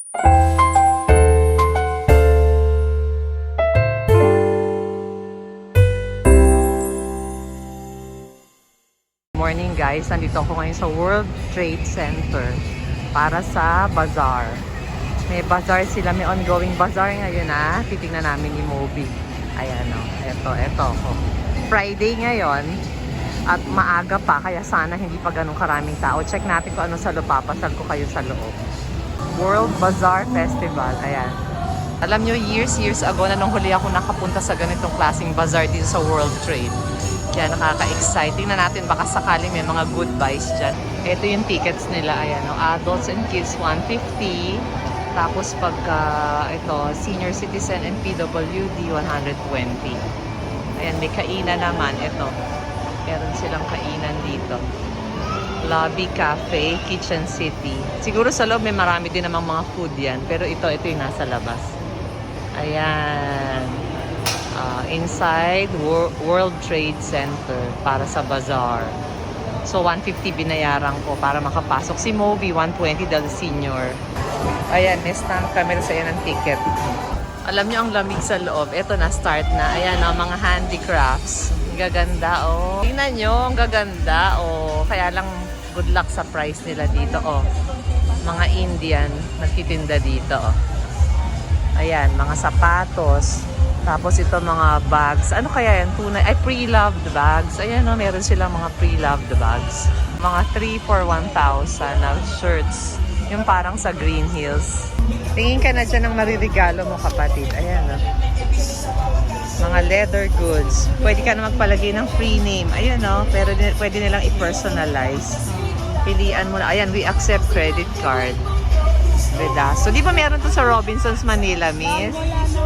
Morning guys, nandito ako ngayon sa World Trade Center para sa bazaar. May bazaar sila, may ongoing bazaar ngayon titignan namin ni Moby. Ayan o, eto ako. Friday ngayon at maaga pa, kaya sana hindi pa ganun karaming tao. Check natin kung ano sa loob, papasal ko kayo sa loob. World Bazaar Festival, ayan. Alam nyo, years ago na nung huli ako nakapunta sa ganitong klaseng bazaar dito sa World Trade. Kaya nakaka-excite. Tingnan natin, baka sakaling may mga good buys dyan. Ito yung tickets nila, ayan. Adults and kids, 150. Tapos pagka, ito, senior citizen and PWD, 120. Ayan, may kainan naman. Ito, meron silang kainan dito. Lobby Cafe, Kitchen City. Siguro sa loob may marami din namang mga food yan. Pero ito yung nasa labas. Ayan. Inside World Trade Center para sa bazaar. So 150 binayaran ko para makapasok. Si Moby 120 dahil senior. Ayan, may stamp kami sa yan ng ticket. Alam nyo ang lamig sa loob. Ito na, start na. Ayan mga handicrafts. Ang gaganda Tingnan nyo, ang gaganda Kaya lang good luck sa price nila dito Mga Indian nagtitinda dito Ayan, mga sapatos. Tapos ito mga bags. Ano kaya yan? Tunay. Ay, pre-loved bags. Ayan meron silang mga pre-loved bags. Mga 3 for 1,000 na shirts. Yung parang sa Green Hills. Tingin ka na dyan ng maririgalo mo, kapatid. Ayan mga leather goods. Pwede ka na magpalagay ng free name. Ayan pero pwede nilang i-personalize. Pilian mo na. Ayan, we accept credit card. So, di ba meron to sa Robinsons Manila, miss?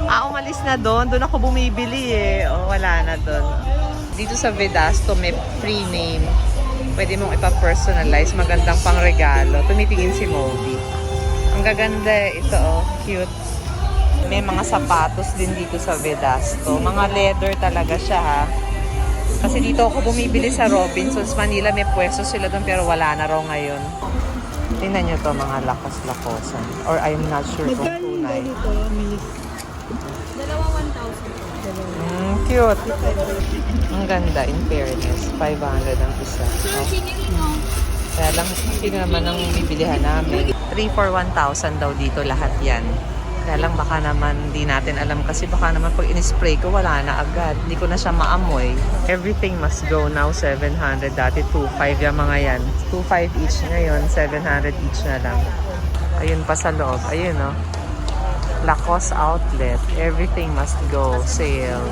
Umalis na doon. Doon ako bumibili wala na doon. Dito sa Vedasto, may free name. Pwede mong ipa-personalize. Magandang pang regalo. Tumitingin si Moby. Ang gaganda ito, cute. May mga sapatos din dito sa Vedasto. Mga leather talaga siya, Kasi dito ako bumibili sa Robinsons Manila. May pwesto sila doon pero wala na raw ngayon. Tingnan nyo to, mga lakos-lakosan. Or I'm not sure kung tunay. Dalawa 1,000. Cute. Ang ganda, in fairness. 500 ang isa. Kaya lang, sino naman ang bibilihan namin? 3 for 1,000 daw dito lahat yan. Kaya lang baka naman di natin alam kasi baka naman pag in-spray ko wala na agad. Hindi ko na siya maamoy. Everything must go now 700. Dati 2,500 yung mga yan. 2,500 each ngayon. 700 each na lang. Ayun pa sa loob. Ayun Lacoste outlet. Everything must go. Sale.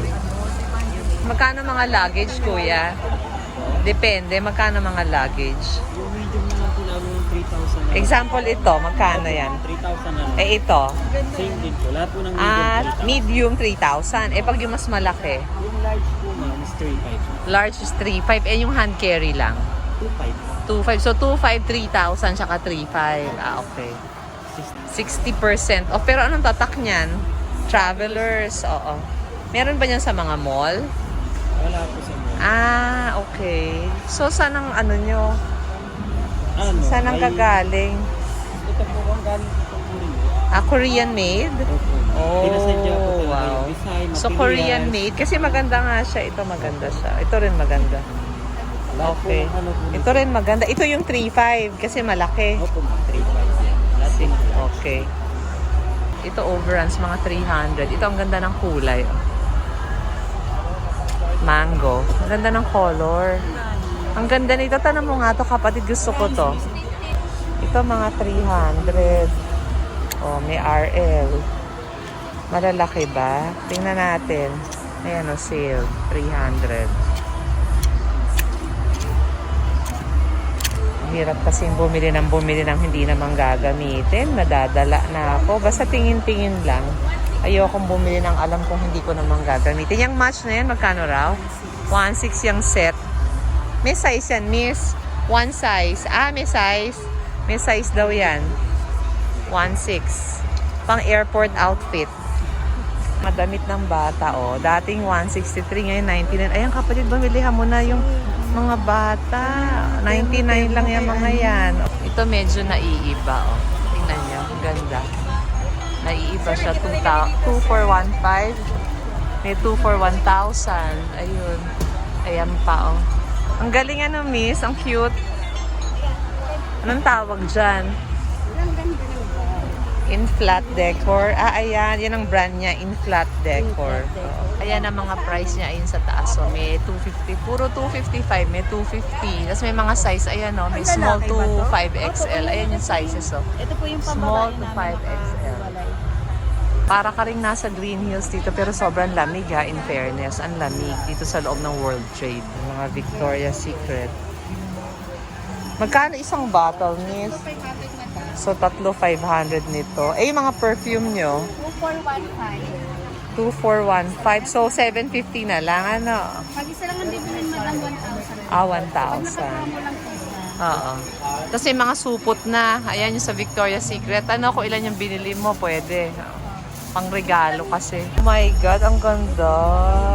Magkano mga luggage, kuya? Depende. Magkano mga luggage? Yung medium naman po namin 3,000. Example ito. Magkano yan? 3,000 na lang. Ito. Same din po. Lahat po ng medium 3,000. Medium 3,000. Pag yung mas malaki? Yung large po ma'am is 3,500. Large is 3,500. Yung hand carry lang? 2,500. 2,500. So 2,500, 3,000, tsaka 3,500. Okay. 60% off. Pero anong tatak niyan? Travelers. Oo. Meron ba niyan sa mga mall? Wala po sa mga. Okay. So saan ang ano nyo? Saan ang ay- kagaling? Ito po ang galing po po rin. Korean made? Oh, Pinasadya po talaga wow. yung design, So materials. Korean made. Kasi maganda nga siya. Ito maganda siya. Ito rin maganda. Lahat po Okay. ng ano po. Ito rin maganda. Ito yung 3,500 kasi malaki. Opo ma'am, 3,500 yan. Lahat po ng large. Okay. Ito overruns mga 300. Ito ang ganda ng kulay. Mango. Ang ganda ng color. Ang ganda nito. Tanong mo nga to, kapatid. Gusto ko to. Ito mga 300. May RL. Malalaki ba? Tingnan natin. Ayan sale. 300. Hirap kasi bumili ng hindi naman gagamitin. Nadadala na ako. Basta tingin-tingin lang. Ayokong bumili ng alam kong hindi ko naman gagamitin. Yung match na yan, magkano raw? 1,600 yung set. May size yan, miss. One size. May size. May size daw yan. 1,600. Pang airport outfit. Madamit ng bata, Dating 163, ngayon 99. Ayan, kapatid, bumilihan mo na yung mga bata. 99 lang yung mga yan. Ito medyo naiiba, Tingnan niyo, ang ganda. Naiiba siya. 2 for 1.5. May 2 for 1,000. Ayun. Ayan pa, oh. Ang galing ano, miss. Ang cute. Anong tawag dyan? In Flat Decor. Ah, ayan. Yan ang brand niya. In Flat Decor. Oo. Ayan ang mga price niya. Ayun sa taas. So, may 250. Puro 255. May 250. Tapos may mga size. Ayan, oh. May small to 5XL. Ayan yung sizes, oh. Ito po yung Small pambabae to namin. 5XL. Walay. Para ka rin nasa Green Hills dito. Pero sobrang lamig, ha. In fairness. Ang lamig dito sa loob ng World Trade. Mga Victoria's Secret. Magkano isang bottle, miss? 500 mata. So, 3,500 nito. Eh, yung mga perfume nyo, 2415. 2,415. So, 750 na lang, ano? Pag isa lang ang bibilin madam 1,000. Ah, Pag 1,000. nakakamo lang po siya. Oo. Tapos yung mga supot na. Ayan yung sa Victoria's Secret. Ano, kung ilan yung binili mo, pwede. Pang regalo kasi. Oh my God, ang ganda.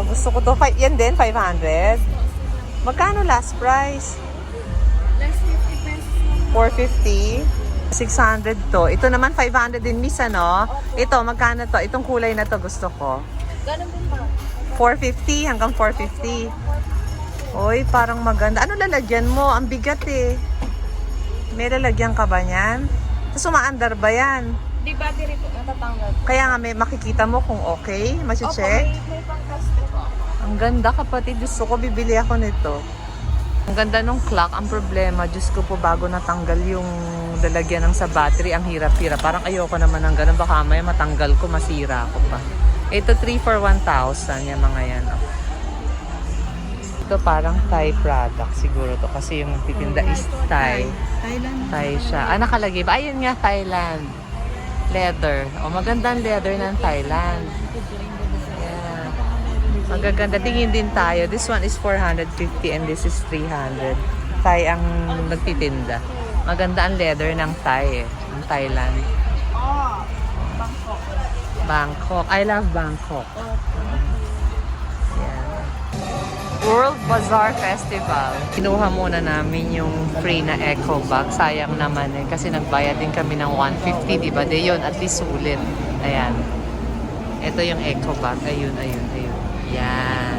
Gusto ko to. Yan din, 500. Magkano last price? Less 50 pesos. 450. 600 to. Ito naman 500 din, miss, ano? Ito, magkano to? Itong kulay na to gusto ko. Ganun din ba? 450 hanggang 450. Oy, parang maganda. Ano lalagyan mo? Ang bigat eh. May lalagyan ka ba niyan? Tapos umaandar ba yan? Di battery po natatanggal. Kaya nga may makikita mo kung okay. Opo, Masi-check. may pang-plastic po. Ang ganda kapatid. Gusto ko bibili ako nito. Ang ganda nung clock. Ang problema, Diyos ko po, bago natanggal yung lalagyan ng sa battery, ang hirap-hirap. Parang ayoko naman ng ganun. Baka may matanggal ko, masira ko pa. Ito 3 for 1,000. Yung mga yan. Oh. Ito parang Thai product siguro to. Kasi yung titinda is Thai. Thailand. Thai siya. Ah, nakalagay ba? Ayun nga, Thailand. Leather. O, magandang leather ng Thailand. Yeah. Magaganda. Tingin din tayo. This one is 450 and this is 300. Thai ang nagtitinda. Maganda ang leather ng Thai eh. Ng Thailand. Oh, Bangkok. Bangkok. I love Bangkok. Yeah. World Bazaar Festival. Kinuha muna namin yung free na eco bag. Sayang naman eh. Kasi nagbayad din kami ng 150, diba? De yun, at least sulit. Ayan. Ito yung eco bag. Ayun, ayun, ayun. Yan.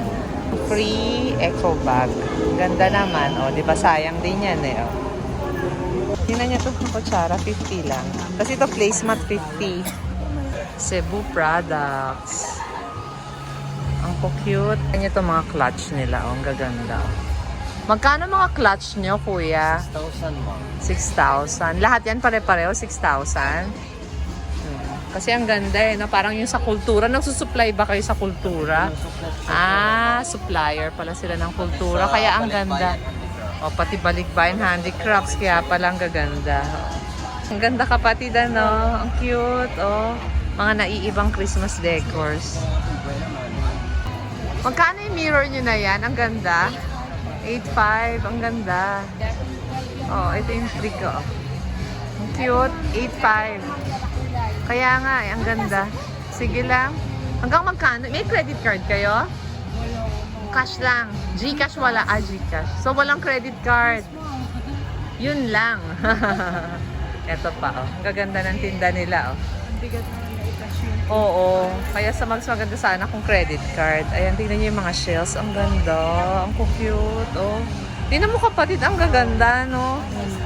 Free eco bag. Ganda naman. O, di ba sayang din yan eh. O. Tingnan niya ito ng kutsara. 50 lang. Tapos ito placemat 50. Cebu products. Ang cute. Tingnan ito mga clutch nila. O, ang gaganda. Magkano mga clutch nyo, kuya? 6,000 ma'am. 6,000. Lahat yan pare-pareho? 6,000? Kasi ang ganda eh, no? Parang yung sa kultura. Nagsusupply ba kayo sa kultura? Ah, supplier pala sila ng kultura. Kaya ang ganda. O, pati balikbayan handicrafts. Kaya pala ang gaganda. Ang ganda kapatid, ano? Ang cute, oh. Mga naiibang Christmas decors. Magkano yung mirror nyo na yan? Ang ganda. 8.5. Ang ganda. Oh, ito yung trick, oh. Ang cute. 8.5. Kaya nga, eh, ang ganda. Sige lang. Hanggang magkano? May credit card kayo? Cash lang. Gcash wala. Ah, Gcash. So, walang credit card. Yun lang. Ito pa, oh. Ang gaganda ng tinda nila, oh. Ang bigat naman na i-cash yun. Oo. Kaya sa mas maganda sana kung credit card. Ayan, tingnan niyo yung mga shells. Ang ganda. Ang cute, oh. Tingnan mo kapatid, ang gaganda, no?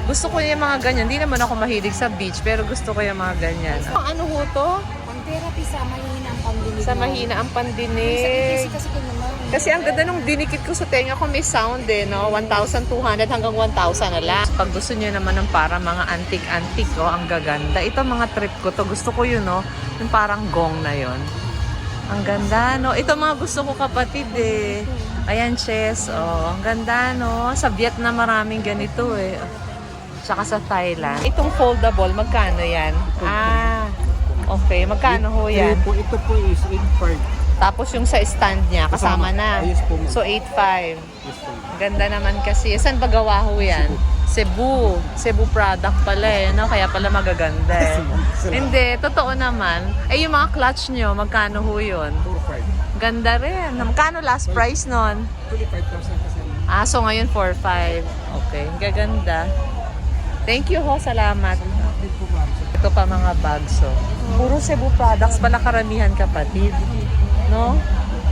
Gusto ko yung mga ganyan. Hindi naman ako mahilig sa beach, pero gusto ko yung mga ganyan. Ano ho to? Ang therapy sa mahina ang pandinig. Sa mahina ang Sa pandinig. kasi ko naman. Kasi ang ganda nung dinikit ko sa tenga ko, may sound eh, no? 1,200 hanggang 1,000 na lang. Pag gusto niyo naman ng parang mga antique-antique, oh, ang gaganda. Ito mga trip ko to. Gusto ko yun, no? Yung parang gong na yon. Ang ganda, no? Ito mga gusto ko kapatid eh. Ayan, chess. Oh, ang ganda, no? Sa Vietnam maraming ganito eh. Tsaka sa Thailand. Itong foldable, magkano yan? Ah, okay. Magkano ho yan? Ito po is 8.5. Tapos yung sa stand niya, kasama na. Yes po, ma'am. So, 8.5. Yes po. Ganda naman kasi. Saan ba gawa ho yan? Cebu. Cebu product pala eh, no? Kaya pala magaganda eh. Hindi, totoo naman. Eh, yung mga clutch nyo, magkano ho yun? 4.5. Ganda rin. Magkano last price nun? 25,000 kasi. Ah, so ngayon 4.5. Okay, gaganda. Thank you ho, salamat. Salamat din po, ma'am. Ito pa mga bags, oh. Puro Cebu products pala karamihan, kapatid. No?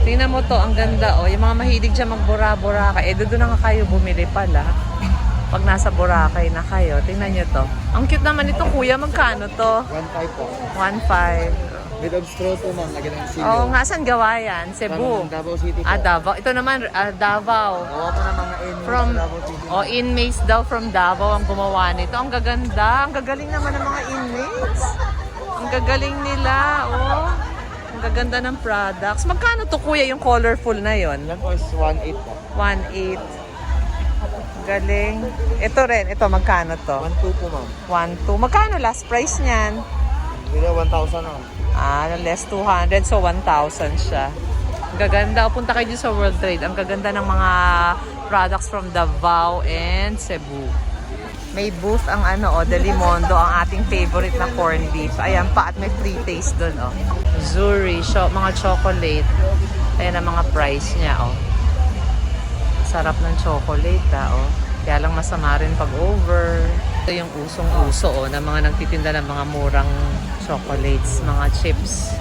Tingnan mo to, ang ganda, oh. Yung mga mahilig dyan magbura-Boracay. Doon na nga kayo bumili pala. Pag nasa Boracay na kayo, tingnan nyo to. Ang cute naman ito, kuya. Magkano to? 1.5 po. 1.5. With of straw po, ma'am. Lagyan ng silyo. Oo nga, saan gawa yan? Cebu. Davao City po. Davao. Ito naman, Davao. Gawa po ng mga inmates From, sa Davao City. inmates daw from Davao ang gumawa nito. Ang gaganda. Ang gagaling naman ng mga inmates. Ang gagaling nila, oh. Ang gaganda ng products. Magkano to, kuya, yung colorful na yon? Yan po is 1.8 po. 1.8. Galing. Ito rin. Ito, magkano to? 1.2 po, ma'am. 1.2. Magkano last price niyan? Hindi 1,000 ma'am. Less 200. So, 1,000 siya. Ang gaganda. Punta kayo dito sa World Trade. Ang gaganda ng mga products from Davao and Cebu. May booth ang Delimondo, ang ating favorite na corned beef. Ayan pa, at may free taste dun, oh. Zuri, mga chocolate. Ayan ang mga price niya, oh. Sarap ng chocolate, oh. Kaya lang masama rin pag over. Ito yung usong-uso, oh, na mga nagtitinda ng mga murang chocolates, mga chips.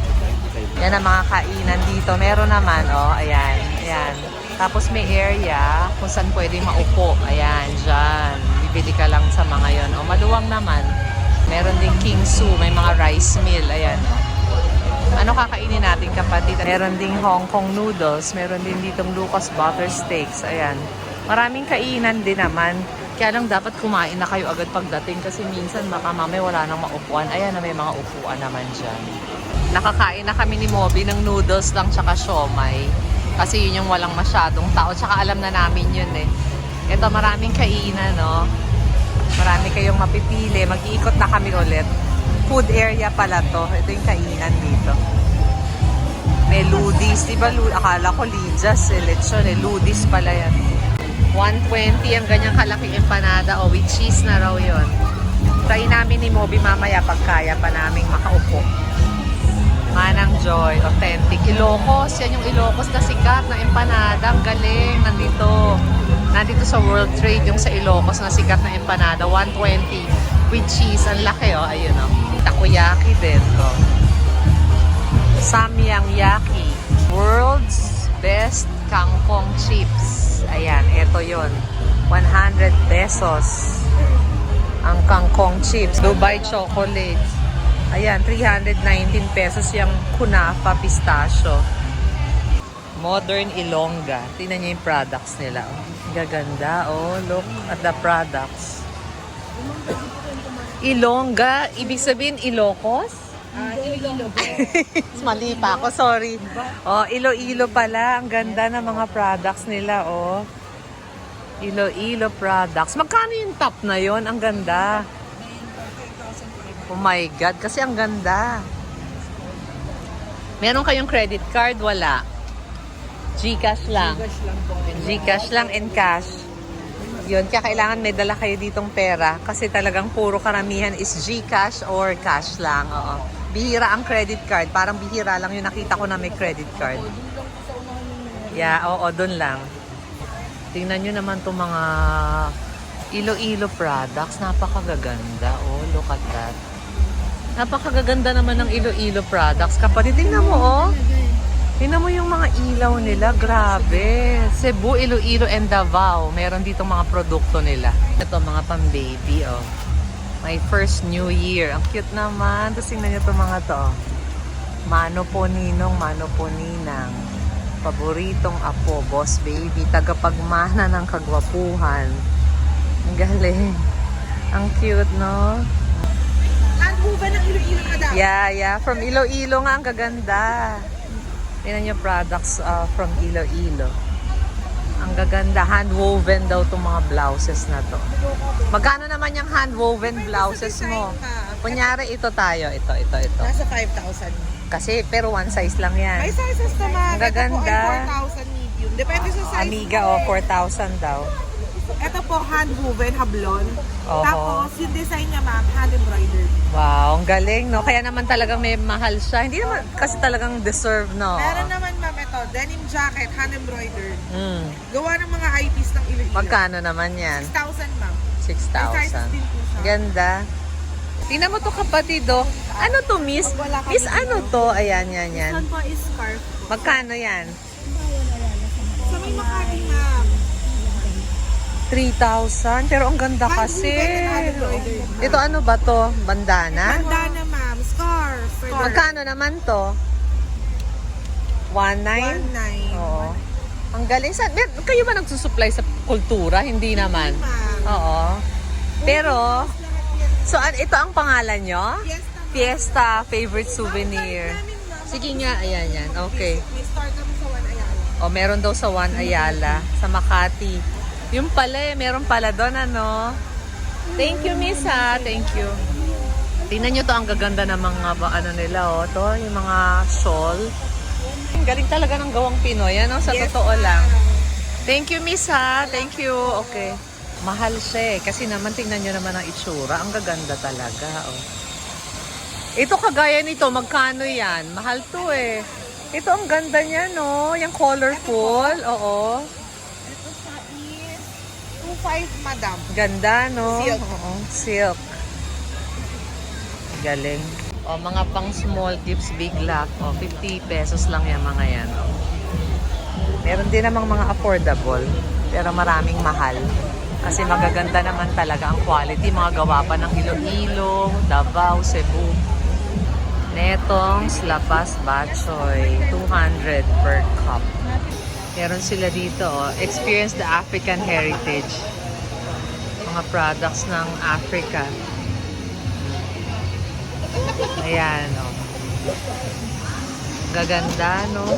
Yan ang mga kainan dito. Meron naman, oh, ayan, ayan. Tapos may area kung saan pwede maupo. Ayan, dyan. Bibili ka lang sa mga yon. O, maluwang naman. Meron din King Su, may mga rice meal. Ayan. Ano kakainin natin, kapatid? Meron ding Hong Kong noodles. Meron din ditong Lucas Butter Steaks. Ayan. Maraming kainan din naman. Kaya lang dapat kumain na kayo agad pagdating kasi minsan baka mamaya wala nang maupuan. Ayan na, may mga upuan naman dyan. Nakakain na kami ni Moby ng noodles lang tsaka siomay. Kasi yun yung walang masyadong tao. Tsaka alam na namin yun eh. Ito, maraming kainan, no? Marami kayong mapipili. Mag-iikot na kami ulit. Food area pala to. Ito yung kainan dito. May Ludis. Diba, akala ko Lijas, lechon eh. Ludis pala yan. 120 ang ganyang kalaking empanada. O, with cheese na raw yun. Try namin ni Moby mamaya pag kaya pa naming makaupo. Manang Joy, authentic. Ilocos, yan yung Ilocos na sikat na empanada. Ang galing, nandito sa World Trade, yung sa Ilocos na sikat na empanada. 120 with cheese. Ang laki, oh. Ayun, oh. Takoyaki din, oh. Samyang Yaki. World's best kangkong chips. Ayan, eto yon. 100 pesos. Ang kangkong chips. Dubai chocolate. Ayan, 319 pesos yung kunafa pistachio. Modern Ilongga. Tingnan niyo yung products nila. Oh. Gaganda. Oh, look at the products. Ilongga, ibig sabihin Ilocos? Iloilo. Mali pa ako, sorry. Oh, Iloilo pala. Ang ganda ng mga products nila, oh. Iloilo products. Magkano yung top na yon? Ang ganda. Oh my God, kasi ang ganda. Meron kayong credit card? Wala. GCash lang. GCash lang and cash. Yun, kaya kailangan may dala kayo ditong pera kasi talagang puro karamihan is GCash or cash lang. Oo. Bihira ang credit card. Parang bihira lang yung nakita ko na may credit card. Yeah, oo, dun lang. Tingnan nyo naman itong mga Iloilo products. Napakagaganda. Oh, look at that. Napakagaganda naman ng Iloilo products. Kapatid, tingnan mo, oh. Tingnan mo yung mga ilaw nila. Grabe. Cebu, Iloilo, and Davao. Meron dito mga produkto nila. Ito, mga pang-baby, oh. My first New Year. Ang cute naman. Tapos tingnan nyo itong mga to, oh. Mano po ninong, mano po ninang. Paboritong apo, boss baby. Tagapagmana ng kagwapuhan. Ang galing. Ang cute, no? Handwoven ng Iloilo ka daw. Yeah. From Iloilo nga, ang gaganda. Tingnan yung products from Iloilo. Ang gaganda. Handwoven daw itong mga blouses na to. Magkano naman yung handwoven blouses mo? Kunyari, ito tayo. Ito. Nasa 5,000. Kasi, pero one size lang yan. May sizes naman. Ang gaganda. Ito po ay 4,000 medium. Depende sa size. Amiga, 4,000 daw. Ito po handwoven, hablon. Oho. Tapos yung design niya ma'am, hand embroidered. Wow, ang galing, no? Kaya naman talagang may mahal siya. Hindi naman kasi talagang deserve, no? Meron naman ma'am ito, denim jacket, hand embroidered. Gawa ng mga IPs ng Iloilo. Magkano naman yan? 6,000 ma'am. 6,000. May sizes din po siya. Ganda. Tingnan mo to kapatid, oh. Ano to, miss? Wala kami Miss, ano to? Ayan, yan, yan. Saan po is scarf po? Magkano yan? Sa may Makati, ma'am. 3,000. Pero ang ganda kasi. Ito ano ba to? Bandana? Bandana, ma'am. Scarf. Magkano naman to? 1,900? 1,900. Oo. Ang galing. Kayo ba nagsusupply sa kultura? Hindi naman. Ma'am. Oo. Pero, so ito ang pangalan nyo? Yes, ma'am. Fiesta Favorite Souvenir. Sige nga, ayan yan. Okay. May store kami sa One Ayala. O, meron daw sa One Ayala, sa Makati. Yung pala eh, meron pala doon, ano? Thank you, miss, ha? Thank you. Tingnan nyo to, ang gaganda ng mga, ano nila, oh. To, yung mga shawl. Ang galing talaga ng gawang Pinoy, ano? Sa Yes, totoo ma'am. lang. Thank you, miss, ha? Thank you. Okay. Mahal siya, eh. Kasi naman, tingnan nyo naman ang itsura. Ang gaganda talaga, oh. Ito, kagaya nito, magkano yan? Mahal to, eh. Ito, ang ganda niya, no? Yung colorful, oo. Ito sa is 2,500, madam. Ganda, no? Silk. Oo, silk. Galing. O, mga pang small gifts, big lock. O, 50 pesos lang yan, mga yan. O. Meron din namang mga affordable, pero maraming mahal. Kasi magaganda naman talaga ang quality. Mga gawa pa ng Iloilo, Davao, Cebu. Netong, Lapas, Batchoy. 200 per cup. Meron sila dito, oh. Experience the African heritage. Mga products ng Africa. Ayan, oh. Gaganda, no?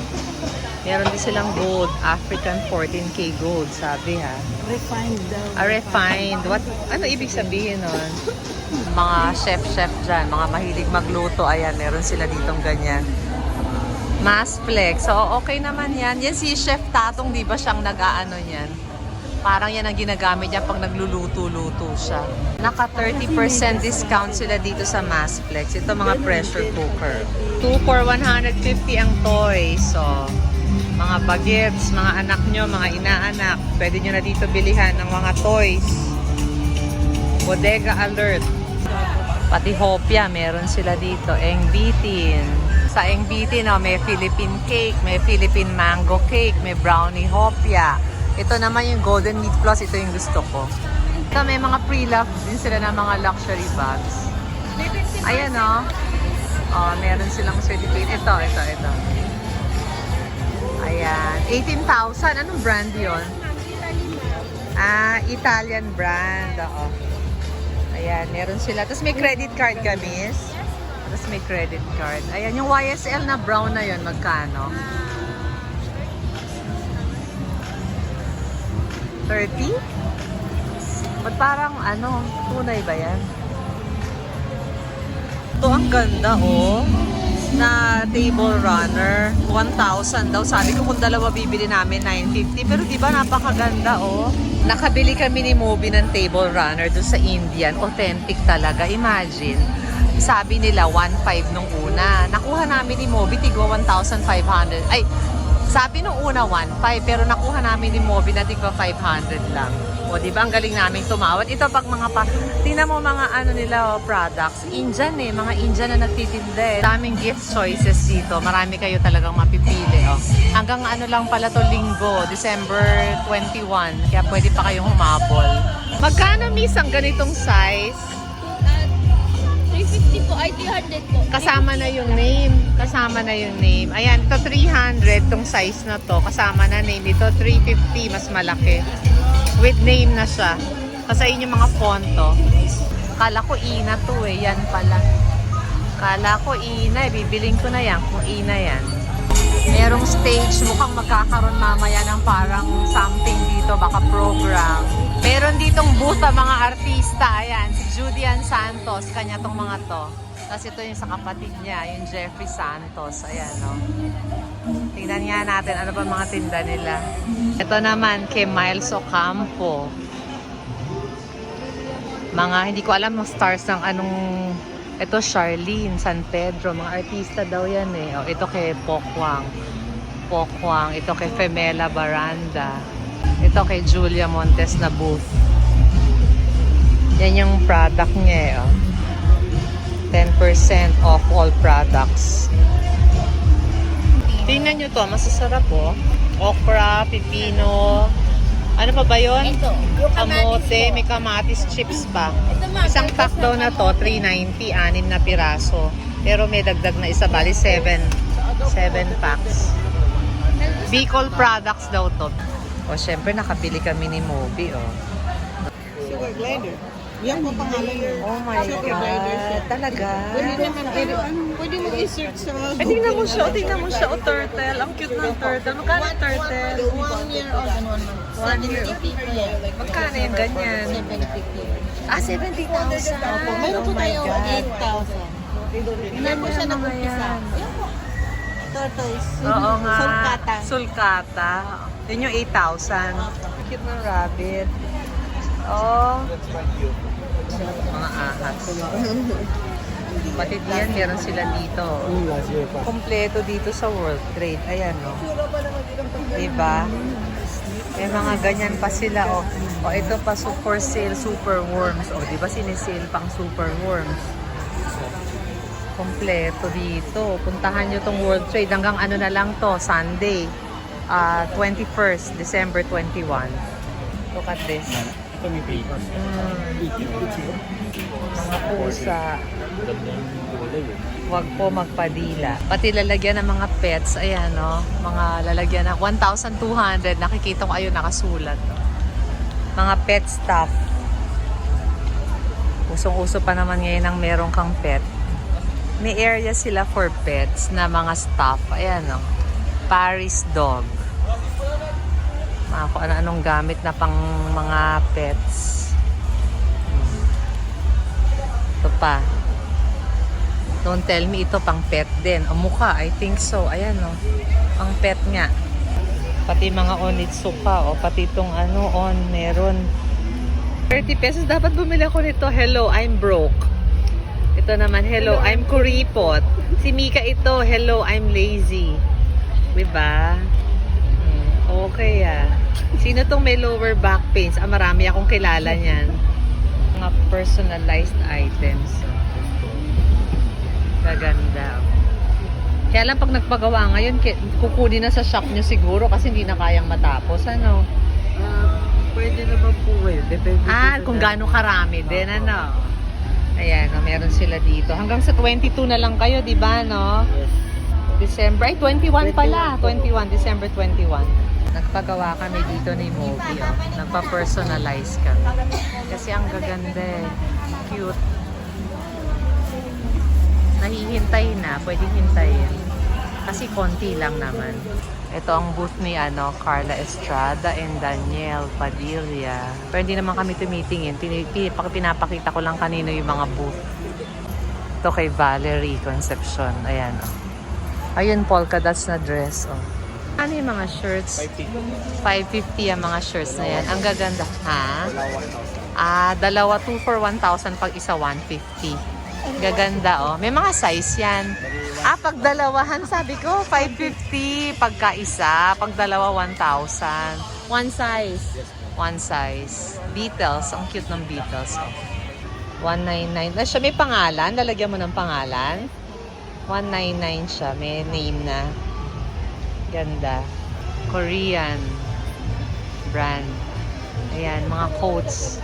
Meron din silang gold. African 14K gold, sabi ha. Refined daw. Refined. Ano ibig sabihin nun? Mga chef-chef dyan, mga mahilig magluto. Ayan, meron sila ditong ganyan. Mass flex. So, okay naman yan. Yan si Chef Tatong, di ba siyang nag-aano yan? Parang yan ang ginagamit niya pag nagluluto-luto siya. Naka 30% discount sila dito sa Mass Flex. Ito mga pressure cooker. 2 for 150 ang toys. So, mga bagets, mga anak nyo, mga inaanak. Pwede nyo na dito bilihan ng mga toys. Bodega Alert. Pati hopya, meron sila dito. Engbitin. Sa Engbitin, oh, may Philippine cake, may Philippine mango cake, may brownie hopya. Ito naman yung Golden Meat Plus. Ito yung gusto ko. Ito may mga pre-love din sila ng mga luxury bags. Ayan, oh. Oh, meron silang certificate. Ito. Ayan. 18,000. Anong brand yon? Italian brand. Oo. Ayan, meron sila. Tapos may credit card ka, miss. Tapos may credit card. Ayan, yung YSL na brown na yon, magkano? 30? Ba't parang ano, tunay ba yan? Ito ang ganda, oh. Na table runner. 1,000 daw. Sabi ko kung dalawa bibili namin, 950. Pero di ba napakaganda, oh. Nakabili kami ni Moby ng table runner doon sa Indian. Authentic talaga. Imagine. Sabi nila 1,500 nung una. Nakuha namin ni Moby, tigwa 1,500. Ay, sabi nung una 1,500 pero nakuha namin ni Moby na tigwa 500 lang. O, di ba ang galing namin tumawad? Ito pag mga tingnan mo mga ano nila, oh, products. Indian eh, mga Indian na nagtitinda eh. Daming gift choices dito. Marami kayo talagang mapipili, oh. Hanggang ano lang pala to, Linggo, December 21. Kaya pwede pa kayong humabol. Magkano, miss, ang ganitong size? 350 po, ay 300 po. Kasama na yung name. Kasama na yung name. Ayan, ito 300, tong size na to. Kasama na name. Ito 350, mas malaki. With name na siya. Kasi yun yung mga fonto. Kala ko Ina to eh. Yan pala. Kala ko Ina eh. Bibiling ko na yan kung Ina yan. Merong stage. Mukhang magkakaroon mamaya ng parang something dito. Baka program. Meron ditong booth ang mga artista. Ayan. Si Judian Santos. Kanya tong mga to. Tapos ito yung sa kapatid niya. Yung Jeffrey Santos. Ayan, no? Tingnan nga natin ano ba mga tinda nila. Ito naman kay Miles Ocampo. Mga hindi ko alam mga stars ng anong. Ito Charlene San Pedro. Mga artista daw yan eh. O, ito kay Pokwang. Ito kay Femela Baranda. Ito kay Julia Montes na booth. Yan yung product niya eh. Oh. 10% off all products. Tingnan nyo to, masasarap po. Okra, pipino. Ano pa ba yun? Ito, yung kamatis Kamote, po. may kamatis chips pa. Ito, ma'am, Isang pack breakfast daw na na to, 390, 6 na piraso. Pero may dagdag na isa, bali 7 packs. Bicol products daw to. O, syempre, nakabili kami ni Moby, oh. Sugar glider. Yan po pangalan yun. Oh my Sugar glider siya. God, talaga. Pwede naman, pwede mo i-search sa mga Ay, tingnan mo siya, tingnan mo siya, oh, turtle. Ang cute ng turtle. Magkano turtle? 1 year old and 1 month. 1 year. Magkano yung ganyan? 750. Ah, 70,000. Mayroon po Oh my tayo God. 8,000. Hindi po siya nag-umpisa. Yan po. Tortoise. Oo nga. Sulcata. Sulcata. Yun yung 8,000. Cute ng rabbit. Oh. Mga ahas. Pati diyan, meron sila dito. Last year pa. Kompleto dito sa World Trade. Ayan, no? Diba? May mga ganyan pa sila, oh. Oh, ito pa, super sale, super worms. Oh, diba sinisale pang super worms? Kompleto dito. Puntahan nyo tong World Trade. Hanggang ano na lang to, Sunday. 21st, December 21. Look at this. Ito may bacon. Mga pusa. Huwag po magpadila. Pati lalagyan ng mga pets, ayan no, mga lalagyan ng 1,200. Nakikita ko ayun nakasulat. Mga pet stuff. Usong-uso pa naman ngayon ang meron kang pet. May area sila for pets na mga stuff. Ayan no. Paris dog. Mga kung ano-anong gamit na pang mga pets. Ito pa. Don't tell me ito pang pet din. O mukha, I think so. Ayan o. Pang pet nga. Pati mga onitsuka o pati itong ano on meron. 30 pesos. Dapat bumili ako nito. Hello, I'm broke. Ito naman, hello, I'm kuripot. Si Mika ito, hello, I'm lazy. Diba? Okay ah. Sino tong may lower back pains? Ah, marami akong kilala niyan. Mga personalized items. Gaganda. Kaya lang pag nagpagawa ngayon, kukunin na sa shop nyo siguro kasi hindi na kayang matapos. Ano? Pwede naman po eh. Depende Kung gaano karami din, ano? Ayan, meron sila dito. Hanggang sa 22 na lang kayo, di ba, no? Yes. December, ay 21 pala. 21, December 21. Nagpagawa kami dito ni Moby, oh. Nagpa-personalize kami. Kasi ang gaganda eh. Cute. Nahihintay na, pwedeng hintayin. Kasi konti lang naman. Ito ang booth ni Carla Estrada and Daniel Padilla. Pero hindi naman kami tumitingin. Pinapakita ko lang kanino yung mga booth. Ito kay Valerie Concepcion. Ayan, oh. Ayun, polka dots na dress, oh. Ano yung mga shirts? 550 ang mga shirts na yan. Ang gaganda. Ha? Dalawa 2 for 1,000 pag isa 150. Gaganda, oh. May mga size yan. Pag dalawahan, sabi ko, 550. Pagka isa, pag dalawa, 1,000. One size. One size. Beatles. Ang cute ng Beatles. 199. Siya may pangalan. Lalagyan mo ng pangalan. 199 siya. May name na. Ganda. Korean brand. Ayan, mga coats.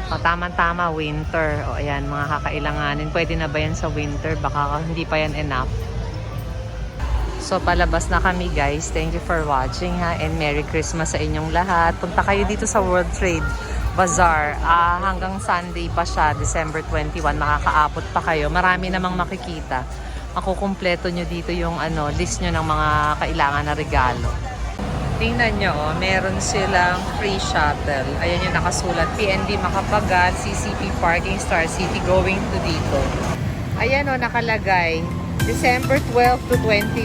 Tama-tama, winter. O ayan, mga kakailanganin. Pwede na ba yan sa winter? Baka hindi pa yan enough. So, palabas na kami guys. Thank you for watching ha. And Merry Christmas sa inyong lahat. Punta kayo dito sa World Trade Bazaar. Hanggang Sunday pa siya, December 21. Makakaabot pa kayo. Marami namang makikita. Makukumpleto nyo dito yung list nyo ng mga kailangan na regalo. Tingnan nyo, oh, meron silang free shuttle. Ayan yung nakasulat. PND Macapagal, CCP Parking, Star City, going to dito. Ayan o, nakalagay. December 12 to 21,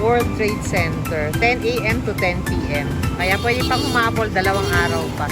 World Trade Center. 10 a.m. to 10 p.m. Kaya pwede pang humabol, 2 araw pa.